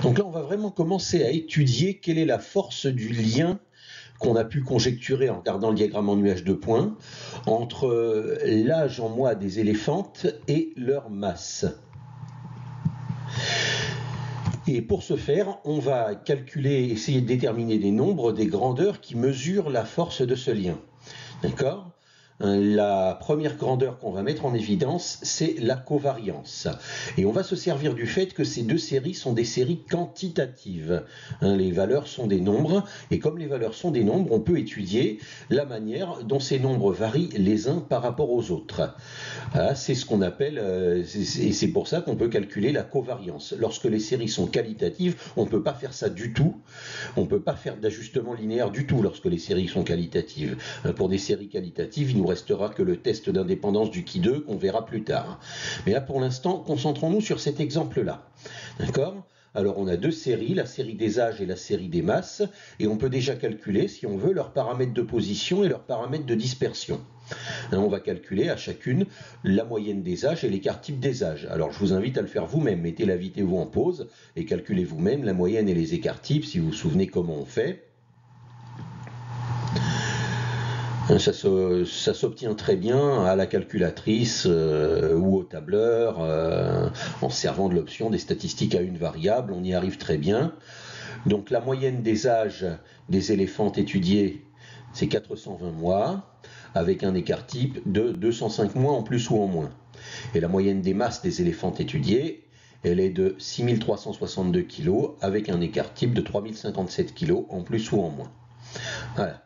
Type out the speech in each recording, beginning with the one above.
Donc là, on va vraiment commencer à étudier quelle est la force du lien qu'on a pu conjecturer en regardant le diagramme en nuage de points entre l'âge en mois des éléphantes et leur masse. Et pour ce faire, on va calculer, essayer de déterminer des nombres, des grandeurs qui mesurent la force de ce lien. D'accord ? La première grandeur qu'on va mettre en évidence, c'est la covariance. Et on va se servir du fait que ces deux séries sont des séries quantitatives. Les valeurs sont des nombres, et comme les valeurs sont des nombres, on peut étudier la manière dont ces nombres varient les uns par rapport aux autres. C'est ce qu'on appelle, et c'est pour ça qu'on peut calculer la covariance. Lorsque les séries sont qualitatives, on ne peut pas faire ça du tout. On ne peut pas faire d'ajustement linéaire du tout lorsque les séries sont qualitatives. Pour des séries qualitatives, il nous restera que le test d'indépendance du qui2 qu'on verra plus tard. Mais là, pour l'instant, concentrons-nous sur cet exemple-là. D'accord ? Alors, on a deux séries, la série des âges et la série des masses, et on peut déjà calculer, si on veut, leurs paramètres de position et leurs paramètres de dispersion. On va calculer à chacune la moyenne des âges et l'écart type des âges. Alors je vous invite à le faire vous-même, mettez la vidéo en pause et calculez vous-même la moyenne et les écarts types si vous vous souvenez comment on fait. Ça s'obtient très bien à la calculatrice ou au tableur en servant de l'option des statistiques à une variable, on y arrive très bien. Donc la moyenne des âges des éléphantes étudiées, c'est 420 mois, avec un écart type de 205 mois en plus ou en moins. Et la moyenne des masses des éléphantes étudiées, elle est de 6362 kg, avec un écart type de 3057 kg en plus ou en moins. Voilà.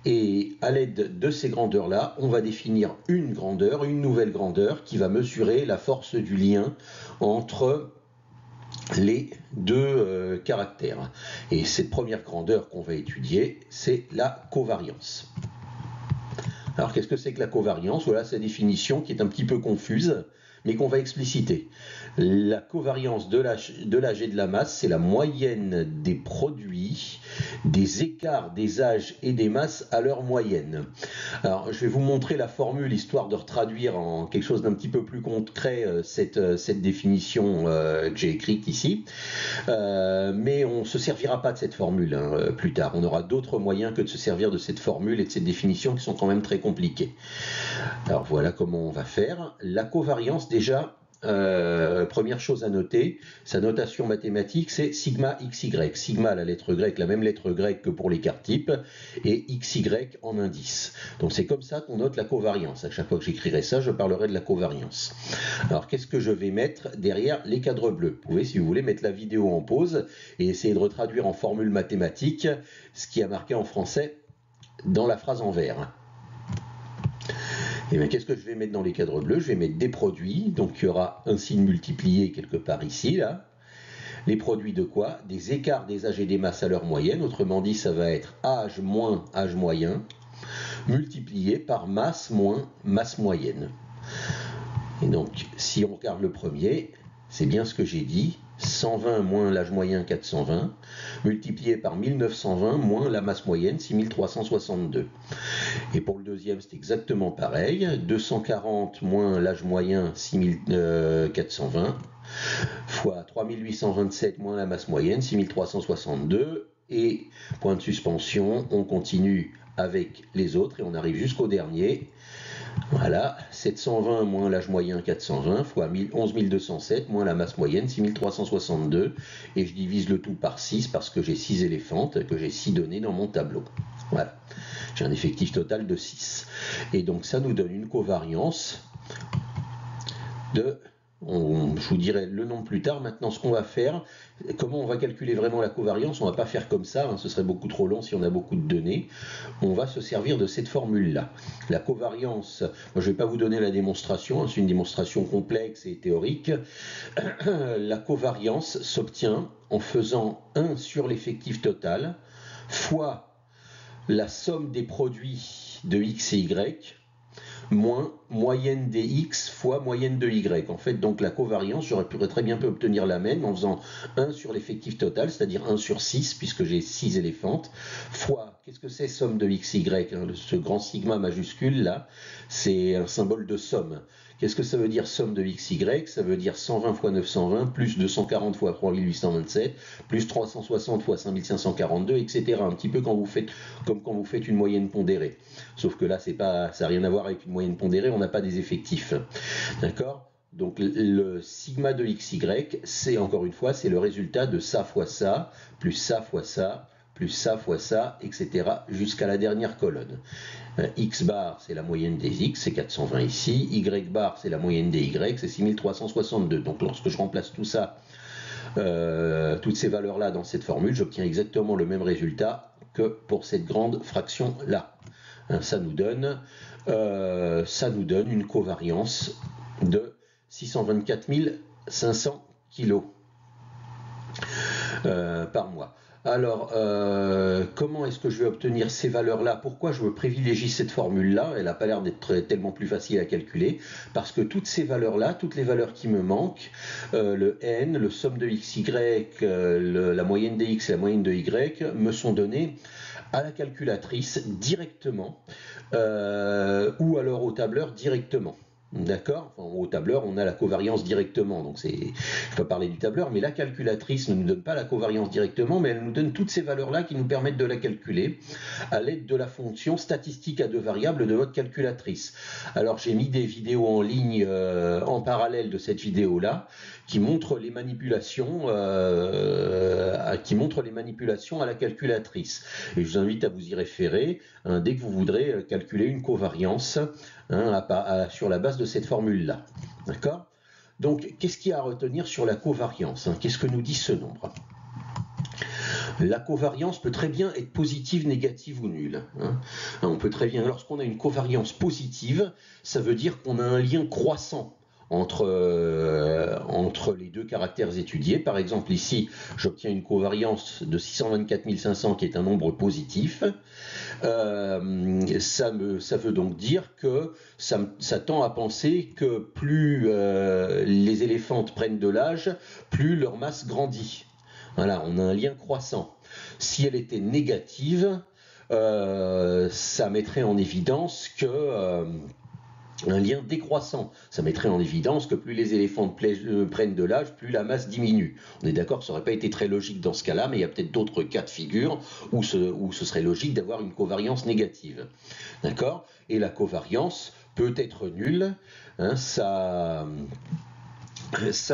Et à l'aide de ces grandeurs-là, on va définir une grandeur, une nouvelle grandeur, qui va mesurer la force du lien entre les deux caractères. Et cette première grandeur qu'on va étudier, c'est la covariance. Alors qu'est-ce que c'est que la covariance? Voilà sa définition qui est un petit peu confuse, mais qu'on va expliciter. La covariance de l'âge et de la masse, c'est la moyenne des produits, des écarts des âges et des masses à leur moyenne. Alors je vais vous montrer la formule, histoire de retraduire en quelque chose d'un petit peu plus concret cette définition que j'ai écrite ici. Mais on ne se servira pas de cette formule plus tard. On aura d'autres moyens que de se servir de cette formule et de cette définition qui sont quand même très compliquées. Alors voilà comment on va faire. La covariance, déjà, première chose à noter, sa notation mathématique, c'est sigma xy. Sigma, la lettre grecque, la même lettre grecque que pour l'écart type, et xy en indice. Donc c'est comme ça qu'on note la covariance. À chaque fois que j'écrirai ça, je parlerai de la covariance. Alors qu'est-ce que je vais mettre derrière les cadres bleus? Vous pouvez, si vous voulez, mettre la vidéo en pause et essayer de retraduire en formule mathématique ce qui a marqué en français dans la phrase en vert. Et bien, qu'est-ce que je vais mettre dans les cadres bleus? Je vais mettre des produits, donc il y aura un signe multiplié quelque part ici, là. Les produits de quoi? Des écarts des âges et des masses à leur moyenne, autrement dit, ça va être âge moins âge moyen, multiplié par masse moins masse moyenne. Et donc, si on regarde le premier, c'est bien ce que j'ai dit, 120 moins l'âge moyen 420, multiplié par 1920 moins la masse moyenne 6362. Et pour le deuxième, c'est exactement pareil, 240 moins l'âge moyen 6420, fois 3827 moins la masse moyenne 6362, et point de suspension, on continue avec les autres et on arrive jusqu'au dernier. Voilà, 720 moins l'âge moyen 420 fois 11 207 moins la masse moyenne 6362, et je divise le tout par 6 parce que j'ai 6 éléphantes, que j'ai 6 données dans mon tableau. Voilà, j'ai un effectif total de 6. Et donc ça nous donne une covariance de... je vous dirai le nom plus tard. Maintenant, ce qu'on va faire, comment on va calculer vraiment la covariance, on ne va pas faire comme ça, ce serait beaucoup trop long si on a beaucoup de données. On va se servir de cette formule-là. La covariance, moi, je ne vais pas vous donner la démonstration, c'est une démonstration complexe et théorique. La covariance s'obtient en faisant 1 sur l'effectif total fois la somme des produits de x et y, moins moyenne des x fois moyenne de y. En fait, donc la covariance, j'aurais pu très bien obtenir la même en faisant 1 sur l'effectif total, c'est-à-dire 1 sur 6, puisque j'ai 6 éléphantes, fois, qu'est-ce que c'est somme de x, y, ce grand sigma majuscule là, c'est un symbole de somme Qu'est-ce que ça veut dire somme de xy? Ça veut dire 120 fois 920, plus 240 fois 3827, plus 360 fois 5542, etc. Un petit peu comme quand vous faites une moyenne pondérée. Sauf que là, ça n'a rien à voir avec une moyenne pondérée, on n'a pas des effectifs. D'accord? Donc le sigma de xy, c'est encore une fois, c'est le résultat de ça fois ça, plus ça fois ça, plus ça fois ça, etc. jusqu'à la dernière colonne. X bar, c'est la moyenne des X, c'est 420 ici. Y bar, c'est la moyenne des Y, c'est 6362. Donc lorsque je remplace tout ça, toutes ces valeurs-là dans cette formule, j'obtiens exactement le même résultat que pour cette grande fraction-là. Ça nous donne une covariance de 624 500 kg par mois. Alors, comment est-ce que je vais obtenir ces valeurs-là? Pourquoi je privilégie cette formule-là? Elle n'a pas l'air d'être tellement plus facile à calculer, parce que toutes ces valeurs-là, toutes les valeurs qui me manquent, le n, le somme de xy, la moyenne des x et la moyenne de y, me sont données à la calculatrice directement, ou alors au tableur directement. D'accord? Enfin, au tableur, on a la covariance directement. Donc, je peux parler du tableur, mais la calculatrice ne nous donne pas la covariance directement, mais elle nous donne toutes ces valeurs-là qui nous permettent de la calculer à l'aide de la fonction statistique à deux variables de votre calculatrice. Alors, j'ai mis des vidéos en ligne en parallèle de cette vidéo-là qui montrent les manipulations, à la calculatrice. Et je vous invite à vous y référer dès que vous voudrez calculer une covariance. Sur la base de cette formule-là. D'accord? Donc, qu'est-ce qu'il y a à retenir sur la covariance? Qu'est-ce que nous dit ce nombre? La covariance peut très bien être positive, négative ou nulle. On peut très bien, lorsqu'on a une covariance positive, ça veut dire qu'on a un lien croissant entre les deux caractères étudiés. Par exemple, ici, j'obtiens une covariance de 624 500 qui est un nombre positif. Ça veut donc dire que ça tend à penser que plus les éléphantes prennent de l'âge, plus leur masse grandit. Voilà, on a un lien croissant. Si elle était négative, ça mettrait en évidence que un lien décroissant. Ça mettrait en évidence que plus les éléphants prennent de l'âge, plus la masse diminue. On est d'accord que ça n'aurait pas été très logique dans ce cas-là, mais il y a peut-être d'autres cas de figure où ce serait logique d'avoir une covariance négative. D'accord? Et la covariance peut être nulle. Ça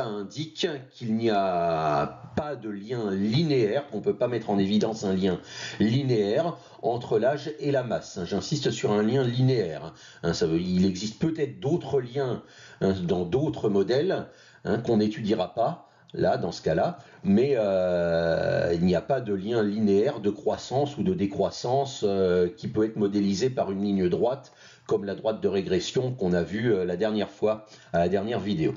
indique qu'il n'y a pas de lien linéaire, qu'on ne peut pas mettre en évidence un lien linéaire entre l'âge et la masse. J'insiste sur un lien linéaire. Il existe peut-être d'autres liens dans d'autres modèles qu'on n'étudiera pas, là, dans ce cas-là, mais il n'y a pas de lien linéaire de croissance ou de décroissance qui peut être modélisé par une ligne droite, comme la droite de régression qu'on a vue la dernière fois, à la dernière vidéo.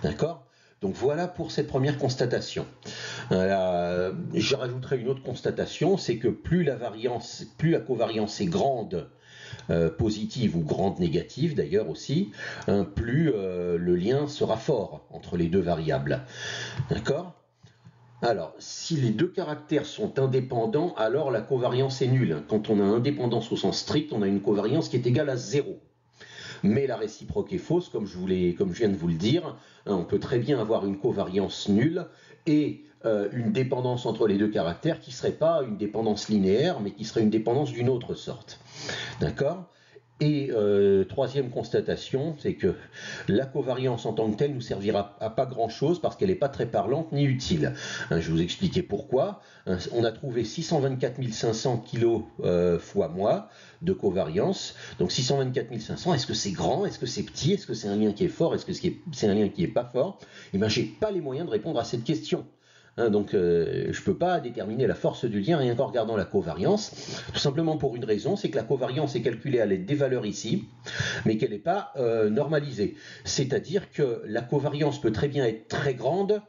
D'accord? Donc voilà pour cette première constatation. Je rajouterai une autre constatation, c'est que plus la covariance est grande, positive ou grande négative d'ailleurs aussi, plus le lien sera fort entre les deux variables. D'accord? Alors, si les deux caractères sont indépendants, alors la covariance est nulle. Quand on a indépendance au sens strict, on a une covariance qui est égale à 0. Mais la réciproque est fausse, comme je viens de vous le dire. On peut très bien avoir une covariance nulle et une dépendance entre les deux caractères qui ne serait pas une dépendance linéaire, mais qui serait une dépendance d'une autre sorte. D'accord ? Et troisième constatation, c'est que la covariance en tant que telle nous servira à pas grand-chose parce qu'elle n'est pas très parlante ni utile. Je vais vous expliquer pourquoi. On a trouvé 624 500 kg fois mois de covariance. Donc 624 500, est-ce que c'est grand? Est-ce que c'est petit? Est-ce que c'est un lien qui est fort? Est-ce que c'est un lien qui n'est pas fort? Eh bien, je n'ai pas les moyens de répondre à cette question. Donc je ne peux pas déterminer la force du lien rien qu'en regardant la covariance, tout simplement pour une raison, c'est que la covariance est calculée à l'aide des valeurs ici, mais qu'elle n'est pas normalisée. C'est-à-dire que la covariance peut très bien être très grande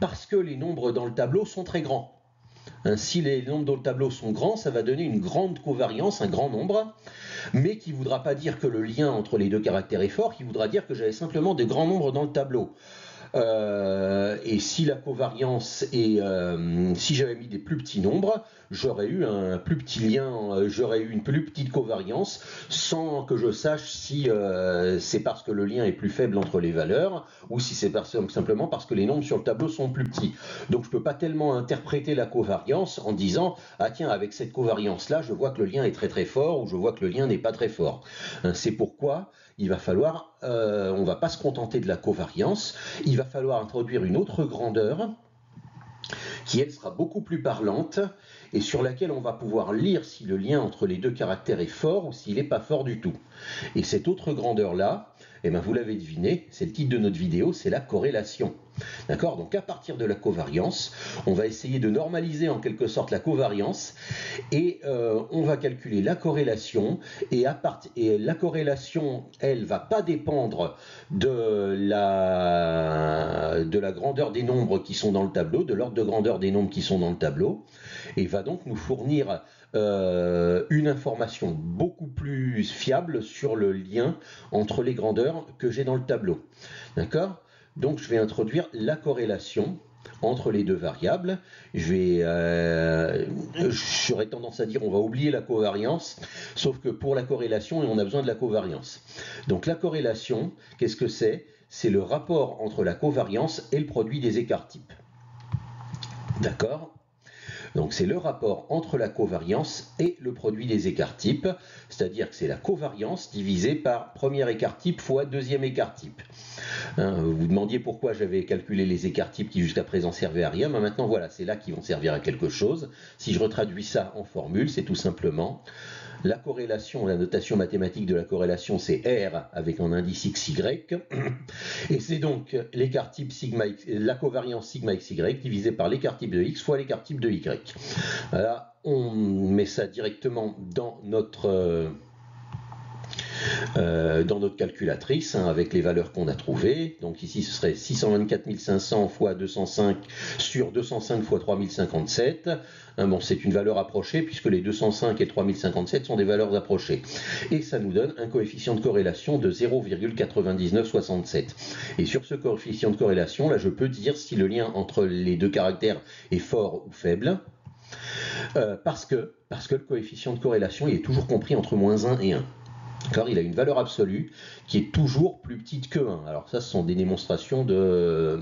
parce que les nombres dans le tableau sont très grands. Si les nombres dans le tableau sont grands, ça va donner une grande covariance, un grand nombre, mais qui ne voudra pas dire que le lien entre les deux caractères est fort, qui voudra dire que j'avais simplement de grands nombres dans le tableau. Et si la covariance est, si j'avais mis des plus petits nombres, j'aurais eu un plus petit lien, j'aurais eu une plus petite covariance sans que je sache si c'est parce que le lien est plus faible entre les valeurs ou si c'est simplement parce que les nombres sur le tableau sont plus petits. Donc je ne peux pas tellement interpréter la covariance en disant ah tiens, avec cette covariance là je vois que le lien est très très fort ou je vois que le lien n'est pas très fort. C'est pourquoi il va falloir, on ne va pas se contenter de la covariance, il va falloir introduire une autre grandeur qui elle sera beaucoup plus parlante et sur laquelle on va pouvoir lire si le lien entre les deux caractères est fort ou s'il n'est pas fort du tout. Et cette autre grandeur-là, eh ben vous l'avez deviné, c'est le titre de notre vidéo, c'est la corrélation. D'accord? Donc à partir de la covariance, on va essayer de normaliser en quelque sorte la covariance et on va calculer la corrélation et la corrélation, elle, va pas dépendre de la grandeur des nombres qui sont dans le tableau, de l'ordre de grandeur des nombres qui sont dans le tableau, et va donc nous fournir une information beaucoup plus fiable sur le lien entre les grandeurs que j'ai dans le tableau. D'accord? Donc je vais introduire la corrélation entre les deux variables. J'aurais tendance à dire on va oublier la covariance, sauf que pour la corrélation, on a besoin de la covariance. Donc la corrélation, qu'est-ce que c'est? C'est le rapport entre la covariance et le produit des écarts-types. D'accord? Donc c'est le rapport entre la covariance et le produit des écarts-types, c'est-à-dire que c'est la covariance divisée par premier écart-type fois deuxième écart-type. Vous vous demandiez pourquoi j'avais calculé les écarts-types qui jusqu'à présent servaient à rien, mais maintenant voilà, c'est là qu'ils vont servir à quelque chose. Si je retraduis ça en formule, c'est tout simplement la corrélation, la notation mathématique de la corrélation, c'est R avec un indice XY, et c'est donc l'écart-type sigma x, la covariance sigma xy divisée par l'écart-type de X fois l'écart-type de Y. Voilà, on met ça directement dans notre calculatrice avec les valeurs qu'on a trouvées. Donc ici ce serait 624 500 fois 205 sur 205 fois 3057. Bon, c'est une valeur approchée puisque les 205 et 3057 sont des valeurs approchées. Et ça nous donne un coefficient de corrélation de 0,9967. Et sur ce coefficient de corrélation, là je peux dire si le lien entre les deux caractères est fort ou faible. Parce que le coefficient de corrélation il est toujours compris entre -1 et 1. Car il a une valeur absolue qui est toujours plus petite que 1. Alors ça, ce sont des démonstrations de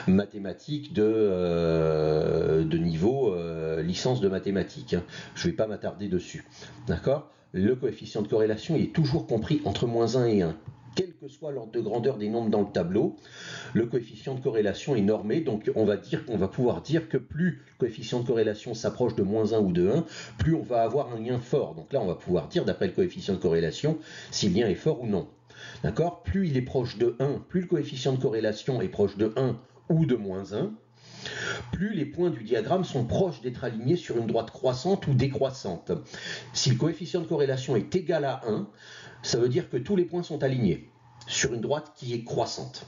mathématiques de niveau licence de mathématiques. Je ne vais pas m'attarder dessus. D'accord? Le coefficient de corrélation il est toujours compris entre -1 et 1. Quel que soit l'ordre de grandeur des nombres dans le tableau, le coefficient de corrélation est normé, donc on va pouvoir dire que plus le coefficient de corrélation s'approche de -1 ou de 1, plus on va avoir un lien fort. Donc là, on va pouvoir dire, d'après le coefficient de corrélation, si le lien est fort ou non. D'accord? Plus il est proche de 1, plus le coefficient de corrélation est proche de 1 ou de -1, plus les points du diagramme sont proches d'être alignés sur une droite croissante ou décroissante. Si le coefficient de corrélation est égal à 1, ça veut dire que tous les points sont alignés sur une droite qui est croissante.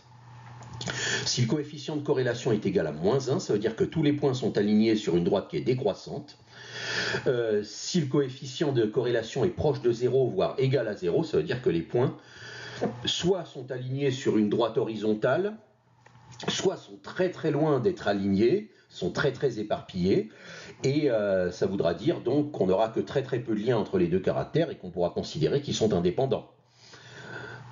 Si le coefficient de corrélation est égal à -1, ça veut dire que tous les points sont alignés sur une droite qui est décroissante. Si le coefficient de corrélation est proche de 0, voire égal à 0, ça veut dire que les points soit sont alignés sur une droite horizontale, soit sont très très loin d'être alignés, sont très très éparpillés, et ça voudra dire donc qu'on n'aura que très très peu de liens entre les deux caractères et qu'on pourra considérer qu'ils sont indépendants.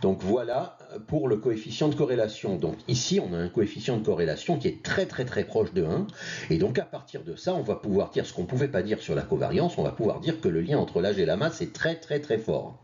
Donc voilà pour le coefficient de corrélation. Donc ici on a un coefficient de corrélation qui est très très très proche de 1, et donc à partir de ça on va pouvoir dire ce qu'on ne pouvait pas dire sur la covariance, on va pouvoir dire que le lien entre l'âge et la masse est très très très fort.